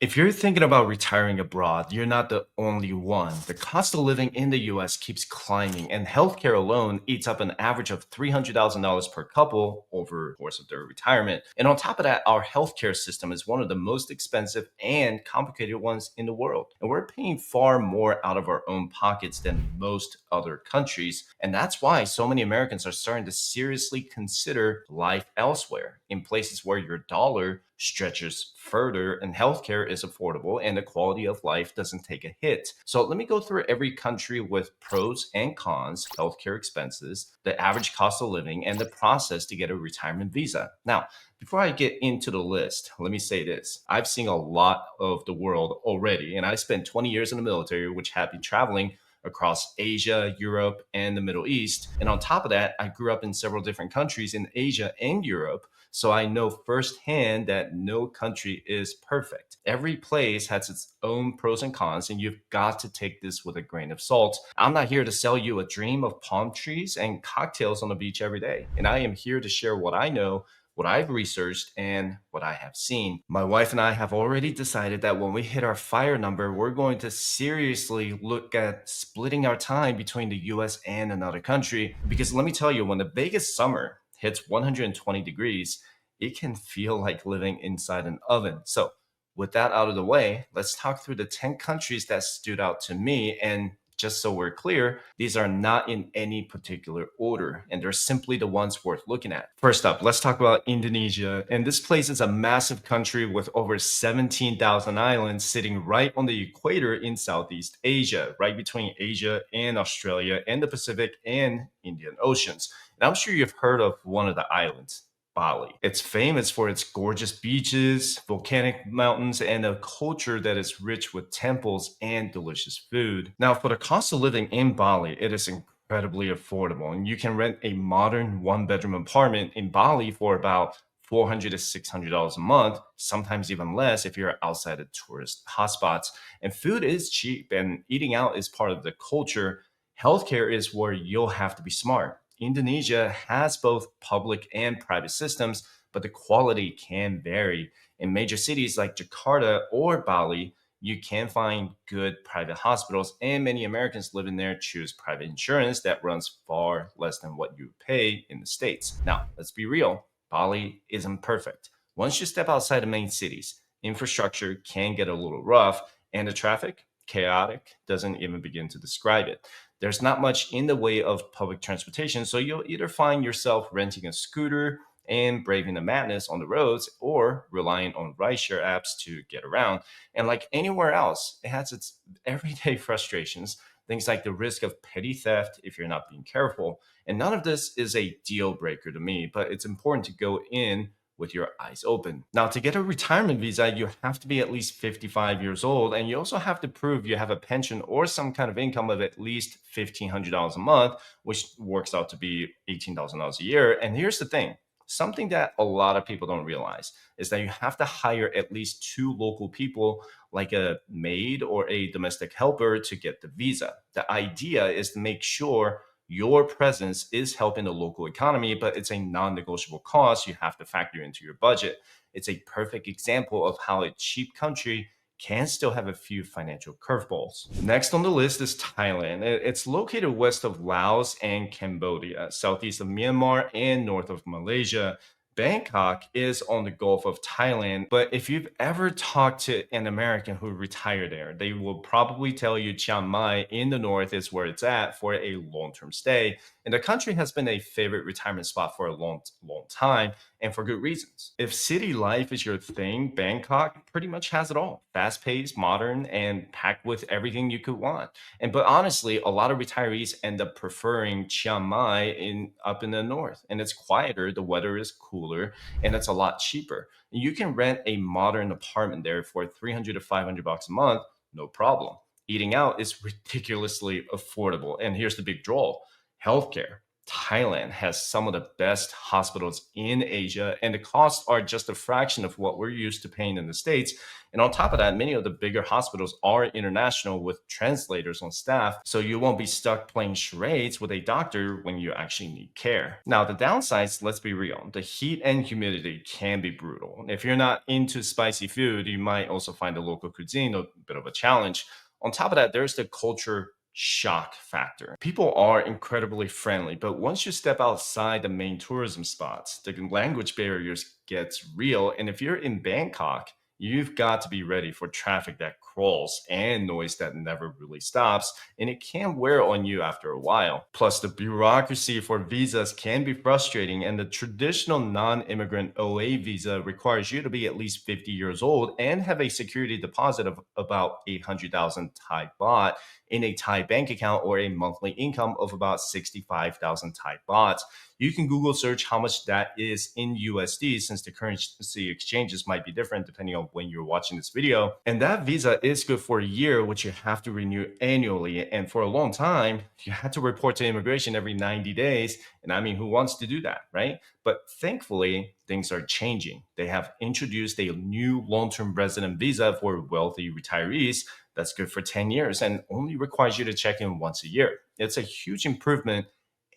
If you're thinking about retiring abroad, you're not the only one. The cost of living in the US keeps climbing, and healthcare alone eats up an average of $300,000 per couple over the course of their retirement. And on top of that, our healthcare system is one of the most expensive and complicated ones in the world. And we're paying far more out of our own pockets than most other countries. And that's why so many Americans are starting to seriously consider life elsewhere in places where your dollar stretches further and healthcare is affordable and the quality of life doesn't take a hit. So let me go through every country with pros and cons, healthcare expenses, the average cost of living, and the process to get a retirement visa. Now, before I get into the list, let me say this. I've seen a lot of the world already, and I spent 20 years in the military, which had me traveling across Asia, Europe, and the Middle East. And on top of that, I grew up in several different countries in Asia and Europe. So I know firsthand that no country is perfect. Every place has its own pros and cons, and you've got to take this with a grain of salt. I'm not here to sell you a dream of palm trees and cocktails on the beach every day. And I am here to share what I know, what I've researched, and what I have seen. My wife and I have already decided that when we hit our fire number, we're going to seriously look at splitting our time between the US and another country. Because let me tell you, when the Vegas summer hits 120 degrees, it can feel like living inside an oven. So, with that out of the way, let's talk through the 10 countries that stood out to me. And just so we're clear, these are not in any particular order, and they're simply the ones worth looking at. First up, let's talk about Indonesia. And this place is a massive country with over 17,000 islands sitting right on the equator in Southeast Asia, right between Asia and Australia and the Pacific and Indian Oceans. And I'm sure you've heard of one of the islands. Bali. It's famous for its gorgeous beaches, volcanic mountains, and a culture that is rich with temples and delicious food. Now, for the cost of living in Bali, it is incredibly affordable, and you can rent a modern one-bedroom apartment in Bali for about $400 to $600 a month, sometimes even less if you're outside of tourist hotspots. And food is cheap, and eating out is part of the culture. Healthcare is where you'll have to be smart. Indonesia has both public and private systems, but the quality can vary. In major cities like Jakarta or Bali, you can find good private hospitals, and many Americans living there choose private insurance that runs far less than what you pay in the States. Now, let's be real, Bali isn't perfect. Once you step outside the main cities, infrastructure can get a little rough, and the traffic, chaotic, doesn't even begin to describe it. There's not much in the way of public transportation, so you'll either find yourself renting a scooter and braving the madness on the roads or relying on rideshare apps to get around. And like anywhere else, it has its everyday frustrations, things like the risk of petty theft if you're not being careful. And none of this is a deal breaker to me, but it's important to go in with your eyes open. Now, to get a retirement visa, you have to be at least 55 years old, and you also have to prove you have a pension or some kind of income of at least $1,500 a month, which works out to be $18,000 a year. And here's the thing, something that a lot of people don't realize is that you have to hire at least two local people, like a maid or a domestic helper, to get the visa. The idea is to make sure your presence is helping the local economy, but it's a non negotiable cost you have to factor into your budget. It's a perfect example of how a cheap country can still have a few financial curveballs. Next on the list is Thailand. It's located west of Laos and Cambodia, southeast of Myanmar, and north of Malaysia. Bangkok is on the Gulf of Thailand, but if you've ever talked to an American who retired there, they will probably tell you Chiang Mai in the north is where it's at for a long-term stay. And the country has been a favorite retirement spot for a long time, and for good reasons. If city life is your thing, Bangkok pretty much has it all. Fast-paced, modern, and packed with everything you could want. And but honestly, a lot of retirees end up preferring Chiang Mai in up in the north, and it's quieter, the weather is cooler, and it's a lot cheaper. You can rent a modern apartment there for 300 to 500 bucks a month, no problem. Eating out is ridiculously affordable, and here's the big draw: healthcare. Thailand has some of the best hospitals in Asia, and the costs are just a fraction of what we're used to paying in the States. And on top of that, many of the bigger hospitals are international with translators on staff, so you won't be stuck playing charades with a doctor when you actually need care. Now, the downsides, let's be real, the heat and humidity can be brutal. If you're not into spicy food, you might also find the local cuisine a bit of a challenge. On top of that, there's the culture shock factor. People are incredibly friendly, but once you step outside the main tourism spots, the language barriers gets real. And if you're in Bangkok, you've got to be ready for traffic that crawls and noise that never really stops, and it can wear on you after a while. Plus, the bureaucracy for visas can be frustrating, and the traditional non immigrant OA visa requires you to be at least 50 years old and have a security deposit of about 800,000 Thai baht in a Thai bank account or a monthly income of about 65,000 Thai baht. You can Google search how much that is in USD, since the currency exchanges might be different depending on when you're watching this video. And that visa is good for a year, which you have to renew annually. And for a long time, you had to report to immigration every 90 days. And I mean, who wants to do that, right? But thankfully, things are changing. They have introduced a new long-term resident visa for wealthy retirees that's good for 10 years and only requires you to check in once a year. It's a huge improvement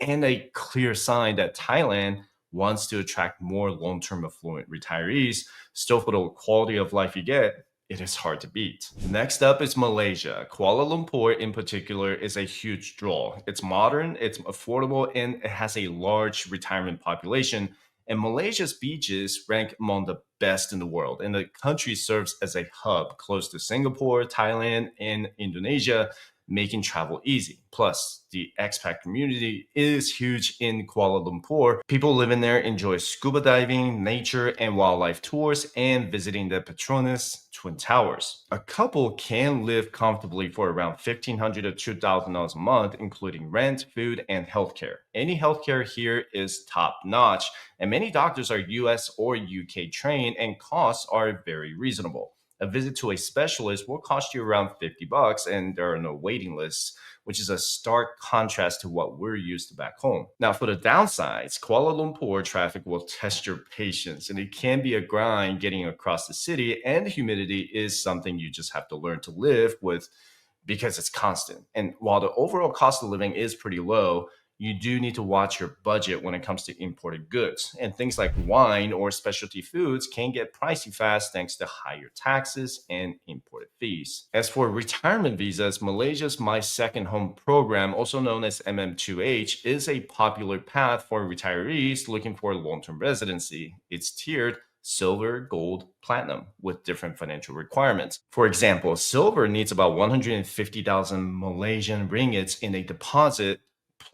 and a clear sign that Thailand wants to attract more long term affluent retirees. Still, for the quality of life you get, it is hard to beat. Next up is Malaysia. Kuala Lumpur, in particular, is a huge draw. It's modern, it's affordable, and it has a large retirement population. And Malaysia's beaches rank among the best in the world. And the country serves as a hub close to Singapore, Thailand, and Indonesia, making travel easy. Plus, the expat community is huge in Kuala Lumpur. People living there enjoy scuba diving, nature and wildlife tours, and visiting the Petronas Twin Towers. A couple can live comfortably for around $1,500 to $2,000 a month, including rent, food, and healthcare. Any healthcare here is top notch, and many doctors are US or UK trained, and costs are very reasonable. A visit to a specialist will cost you around $50, and there are no waiting lists, which is a stark contrast to what we're used to back home. Now, for the downsides, Kuala Lumpur traffic will test your patience, and it can be a grind getting across the city, and the humidity is something you just have to learn to live with because it's constant. And while the overall cost of living is pretty low, you do need to watch your budget when it comes to imported goods. And things like wine or specialty foods can get pricey fast thanks to higher taxes and imported fees. As for retirement visas, Malaysia's My Second Home program, also known as MM2H, is a popular path for retirees looking for long-term residency. It's tiered silver, gold, platinum with different financial requirements. For example, silver needs about 150,000 Malaysian ringgits in a deposit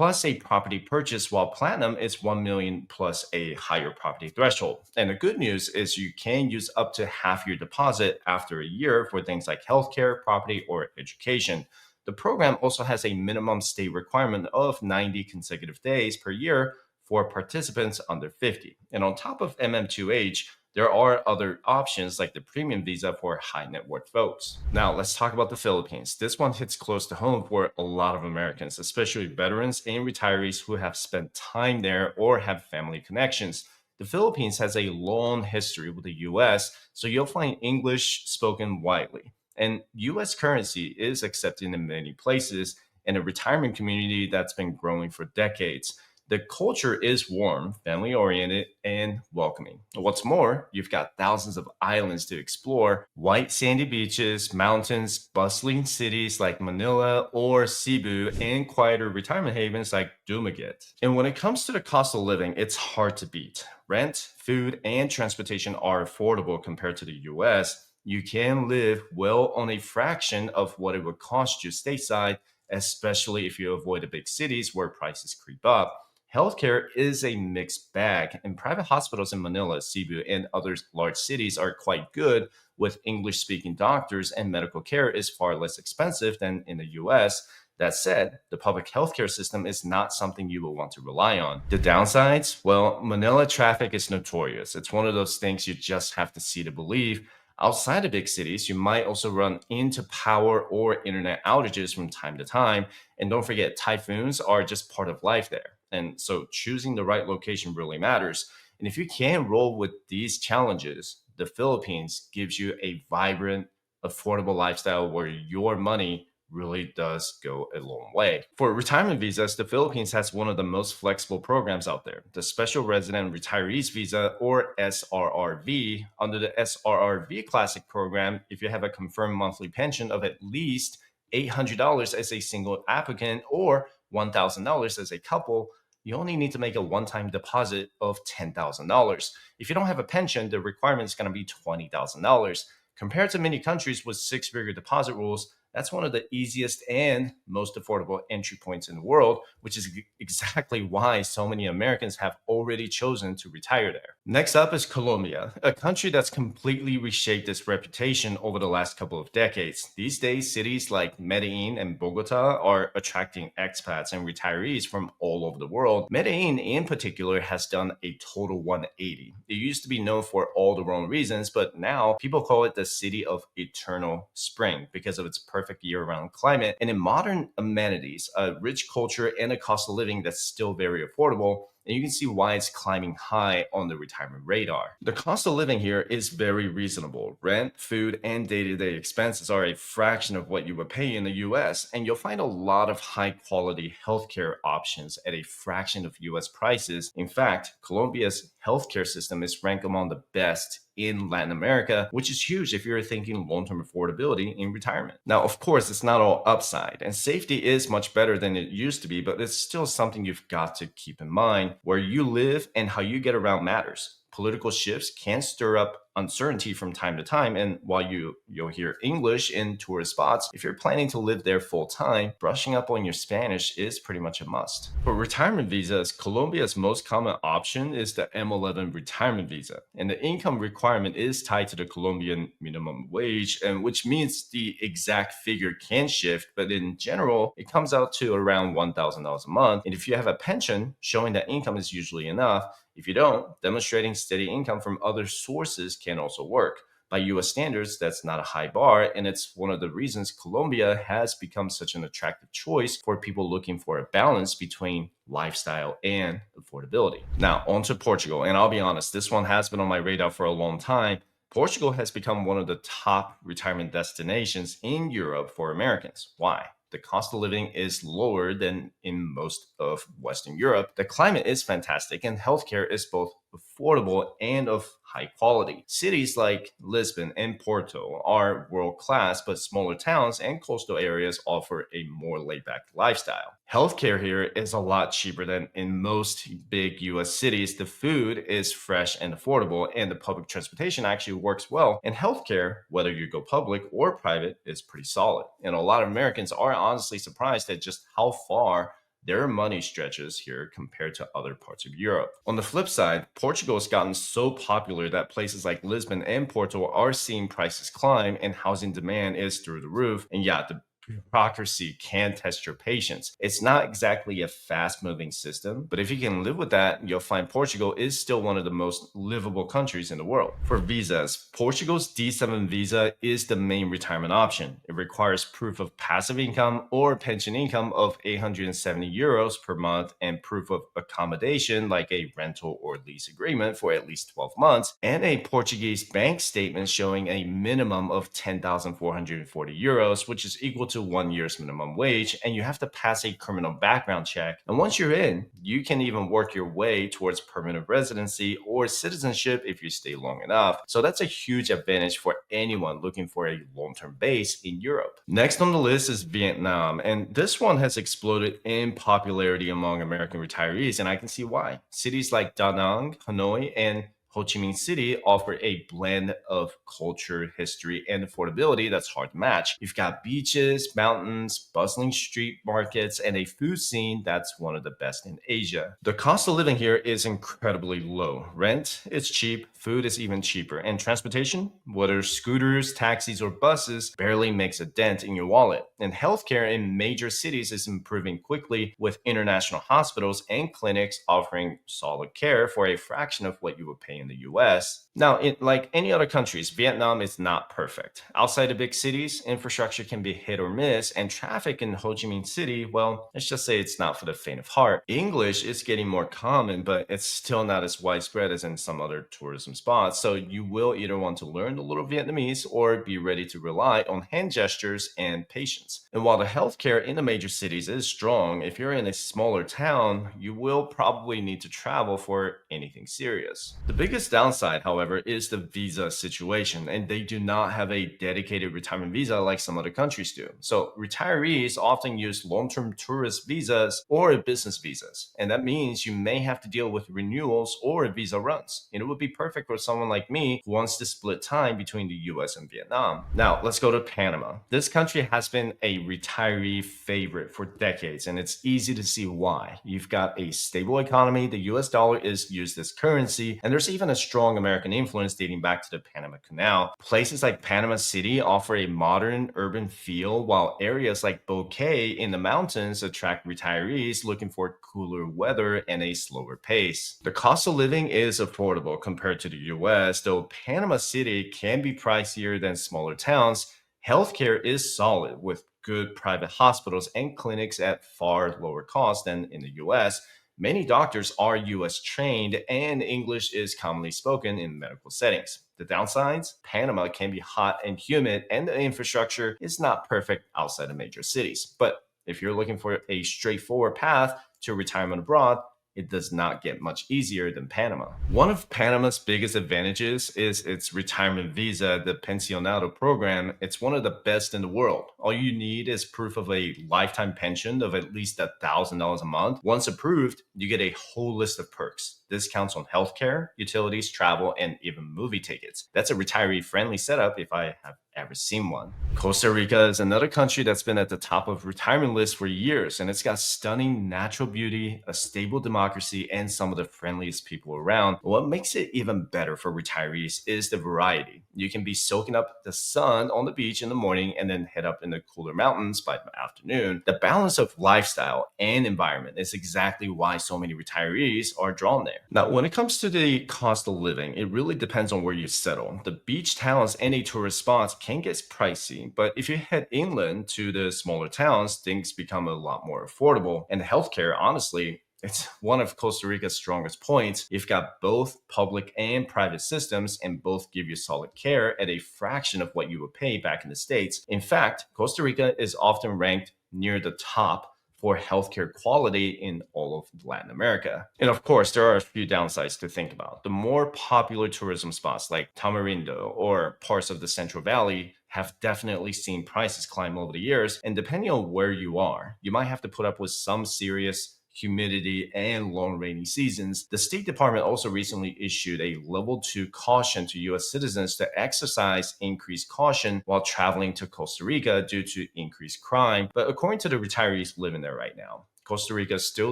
plus a property purchase, while platinum is 1 million plus a higher property threshold. And the good news is you can use up to half your deposit after a year for things like healthcare, property, or education. The program also has a minimum stay requirement of 90 consecutive days per year for participants under 50. And on top of MM2H, there are other options like the premium visa for high net worth folks. Now, let's talk about the Philippines. This one hits close to home for a lot of Americans, especially veterans and retirees who have spent time there or have family connections. The Philippines has a long history with the US, so you'll find English spoken widely. And US currency is accepted in many places, and a retirement community that's been growing for decades. The culture is warm, family oriented, and welcoming. What's more, you've got thousands of islands to explore, white sandy beaches, mountains, bustling cities like Manila or Cebu, and quieter retirement havens like Dumaguete. And when it comes to the cost of living, it's hard to beat. Rent, food, and transportation are affordable compared to the US. You can live well on a fraction of what it would cost you stateside, especially if you avoid the big cities where prices creep up. Healthcare is a mixed bag, and private hospitals in Manila, Cebu, and other large cities are quite good with English speaking doctors, and medical care is far less expensive than in the US. That said, the public healthcare system is not something you will want to rely on. The downsides? Well, Manila traffic is notorious. It's one of those things you just have to see to believe. Outside of big cities, you might also run into power or internet outages from time to time. And don't forget, typhoons are just part of life there. And so choosing the right location really matters. And if you can roll with these challenges, the Philippines gives you a vibrant, affordable lifestyle where your money really does go a long way. For retirement visas, the Philippines has one of the most flexible programs out there. The Special Resident Retirees Visa, or SRRV. Under the SRRV Classic program, if you have a confirmed monthly pension of at least $800 as a single applicant or $1,000 as a couple, you only need to make a one-time deposit of $10,000. If you don't have a pension, the requirement is going to be $20,000. Compared to many countries with six-figure deposit rules, that's one of the easiest and most affordable entry points in the world, which is exactly why so many Americans have already chosen to retire there. Next up is Colombia, a country that's completely reshaped its reputation over the last couple of decades. These days, cities like Medellin and Bogota are attracting expats and retirees from all over the world. Medellin, in particular, has done a total 180. It used to be known for all the wrong reasons, but now people call it the city of eternal spring because of its perfect year-round climate and in modern amenities, a rich culture, and a cost of living that's still very affordable. And you can see why it's climbing high on the retirement radar. The cost of living here is very reasonable. Rent, food, and day-to-day expenses are a fraction of what you would pay in the US, and you'll find a lot of high-quality healthcare options at a fraction of US prices. In fact, Colombia's healthcare system is ranked among the best in Latin America, which is huge if you're thinking long-term affordability in retirement. Now, of course, it's not all upside, and safety is much better than it used to be, but it's still something you've got to keep in mind. Where you live and how you get around matters. Political shifts can stir up uncertainty from time to time, and while you'll hear English in tourist spots, if you're planning to live there full time, brushing up on your Spanish is pretty much a must. For retirement visas, Colombia's most common option is the M11 retirement visa, and the income requirement is tied to the Colombian minimum wage, and which means the exact figure can shift, but in general, it comes out to around $1,000 a month. And if you have a pension, showing that income is usually enough. If you don't, demonstrating steady income from other sources can also work. By US standards, that's not a high bar, and it's one of the reasons Colombia has become such an attractive choice for people looking for a balance between lifestyle and affordability. Now, on to Portugal, and I'll be honest, this one has been on my radar for a long time. Portugal has become one of the top retirement destinations in Europe for Americans. Why? The cost of living is lower than in most of Western Europe. The climate is fantastic, and healthcare is both affordable and of high quality. Cities like Lisbon and Porto are world class, but smaller towns and coastal areas offer a more laid back lifestyle. Healthcare here is a lot cheaper than in most big US cities. The food is fresh and affordable, and the public transportation actually works well. And healthcare, whether you go public or private, is pretty solid. And a lot of Americans are honestly surprised at just how far their money stretches here compared to other parts of Europe. On the flip side, Portugal has gotten so popular that places like Lisbon and Porto are seeing prices climb and housing demand is through the roof. And yeah, the bureaucracy can test your patience. It's not exactly a fast moving system, but if you can live with that, you'll find Portugal is still one of the most livable countries in the world. For visas, Portugal's D7 visa is the main retirement option. It requires proof of passive income or pension income of 870 euros per month and proof of accommodation like a rental or lease agreement for at least 12 months and a Portuguese bank statement showing a minimum of 10,440 euros, which is equal to 1 year's minimum wage, and you have to pass a criminal background check. And once you're in, you can even work your way towards permanent residency or citizenship if you stay long enough. So that's a huge advantage for anyone looking for a long-term base in Europe. Next on the list is Vietnam, and this one has exploded in popularity among American retirees, and I can see why. Cities like Da Nang, Hanoi, and Ho Chi Minh City offer a blend of culture, history, and affordability that's hard to match. You've got beaches, mountains, bustling street markets, and a food scene that's one of the best in Asia. The cost of living here is incredibly low. Rent is cheap, food is even cheaper, and transportation, whether scooters, taxis, or buses, barely makes a dent in your wallet. And healthcare in major cities is improving quickly, with international hospitals and clinics offering solid care for a fraction of what you would pay in the US. Now, like any other countries, Vietnam is not perfect. Outside the big cities, infrastructure can be hit or miss, and traffic in Ho Chi Minh City, well, let's just say it's not for the faint of heart. English is getting more common, but it's still not as widespread as in some other tourism spots. So you will either want to learn a little Vietnamese or be ready to rely on hand gestures and patience. And while the healthcare in the major cities is strong, if you're in a smaller town, you will probably need to travel for anything serious. The biggest downside, however, is the visa situation, and they do not have a dedicated retirement visa like some other countries do. So retirees often use long-term tourist visas or business visas, and that means you may have to deal with renewals or visa runs. And it would be perfect for someone like me who wants to split time between the US and Vietnam. Now, let's go to Panama. This country has been a retiree favorite for decades, and it's easy to see why. You've got a stable economy, the US dollar is used as currency, and there's even a strong American influence dating back to the Panama Canal. Places like Panama City offer a modern urban feel, while areas like Bokeh in the mountains attract retirees looking for cooler weather and a slower pace. The cost of living is affordable compared to the US, though Panama City can be pricier than smaller towns. Healthcare is solid with good private hospitals and clinics at far lower cost than in the US. Many doctors are US trained and English is commonly spoken in medical settings. The downsides: Panama can be hot and humid, and the infrastructure is not perfect outside of major cities. But if you're looking for a straightforward path to retirement abroad, it does not get much easier than Panama. One of Panama's biggest advantages is its retirement visa, the Pensionado program. It's one of the best in the world. All you need is proof of a lifetime pension of at least $1,000 a month. Once approved, you get a whole list of perks: discounts on healthcare, utilities, travel, and even movie tickets. That's a retiree-friendly setup if I have ever seen one. Costa Rica is another country that's been at the top of retirement lists for years, and it's got stunning natural beauty, a stable democracy, and some of the friendliest people around. What makes it even better for retirees is the variety. You can be soaking up the sun on the beach in the morning and then head up in the cooler mountains by the afternoon. The balance of lifestyle and environment is exactly why so many retirees are drawn there. Now, when it comes to the cost of living, it really depends on where you settle. The beach towns and a tourist spots can get pricey, but if you head inland to the smaller towns, things become a lot more affordable. And healthcare, honestly, it's one of Costa Rica's strongest points. You've got both public and private systems, and both give you solid care at a fraction of what you would pay back in the States. In fact, Costa Rica is often ranked near the top for healthcare quality in all of Latin America. And of course, there are a few downsides to think about. The more popular tourism spots like Tamarindo or parts of the Central Valley have definitely seen prices climb over the years. And depending on where you are, you might have to put up with some serious humidity and long rainy seasons. The State Department also recently issued a level 2 caution to US citizens to exercise increased caution while traveling to Costa Rica due to increased crime. But according to the retirees living there right now, Costa Rica still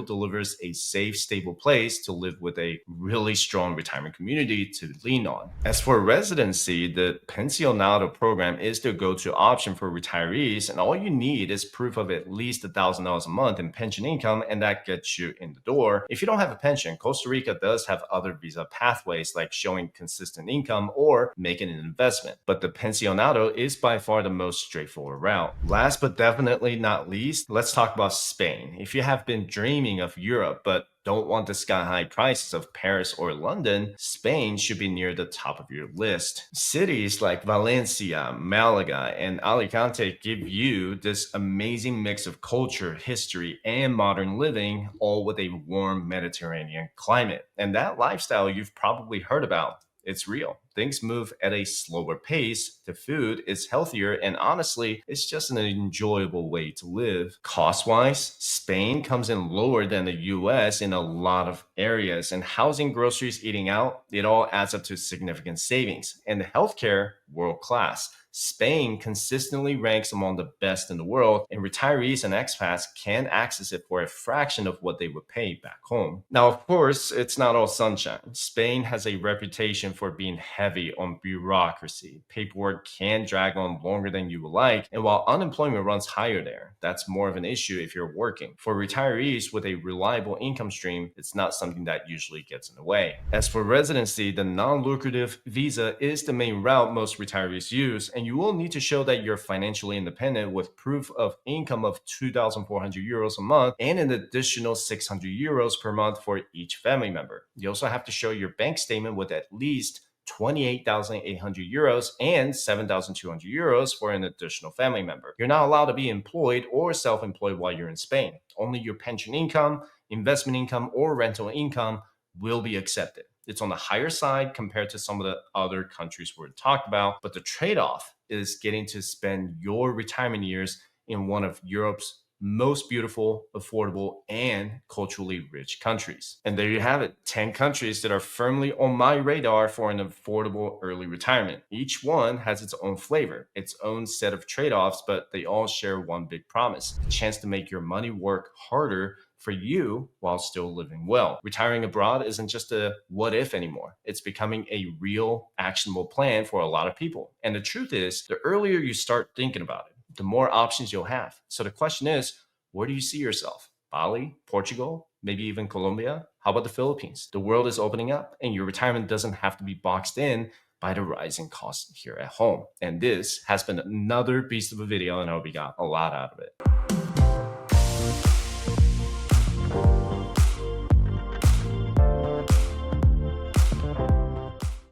delivers a safe, stable place to live with a really strong retirement community to lean on. As for residency, the Pensionado program is the go-to option for retirees, and all you need is proof of at least $1,000 a month in pension income, and that gets you in the door. If you don't have a pension, Costa Rica does have other visa pathways like showing consistent income or making an investment, but the Pensionado is by far the most straightforward route. Last but definitely not least, let's talk about Spain. If you have been dreaming of Europe but don't want the sky-high prices of Paris or London, Spain should be near the top of your list. Cities like Valencia, Malaga, and Alicante give you this amazing mix of culture, history, and modern living, all with a warm Mediterranean climate. And that lifestyle you've probably heard about. It's real. Things move at a slower pace, the food is healthier, and honestly, it's just an enjoyable way to live. Cost wise, Spain comes in lower than the US in a lot of areas, and housing, groceries, eating out, it all adds up to significant savings. And the healthcare, world class. Spain consistently ranks among the best in the world, and retirees and expats can access it for a fraction of what they would pay back home. Now, of course, it's not all sunshine. Spain has a reputation for being heavy on bureaucracy. Paperwork can drag on longer than you would like, and while unemployment runs higher there, that's more of an issue if you're working. For retirees with a reliable income stream, it's not something that usually gets in the way. As for residency, the non-lucrative visa is the main route most retirees use, and you will need to show that you're financially independent with proof of income of 2,400 euros a month and an additional 600 euros per month for each family member. You also have to show your bank statement with at least 28,800 euros and 7,200 euros for an additional family member. You're not allowed to be employed or self-employed while you're in Spain. Only your pension income, investment income, or rental income will be accepted. It's on the higher side compared to some of the other countries we're talked about, but the trade-off is getting to spend your retirement years in one of Europe's most beautiful, affordable, and culturally rich countries. And there you have it, 10 countries that are firmly on my radar for an affordable early retirement. Each one has its own flavor, its own set of trade-offs, but they all share one big promise: the chance to make your money work harder for you while still living well. Retiring abroad isn't just a what if anymore. It's becoming a real, actionable plan for a lot of people. And the truth is, the earlier you start thinking about it, the more options you'll have. So the question is, where do you see yourself? Bali, Portugal, maybe even Colombia? How about the Philippines? The world is opening up, and your retirement doesn't have to be boxed in by the rising costs here at home. And this has been another beast of a video, and I hope you got a lot out of it.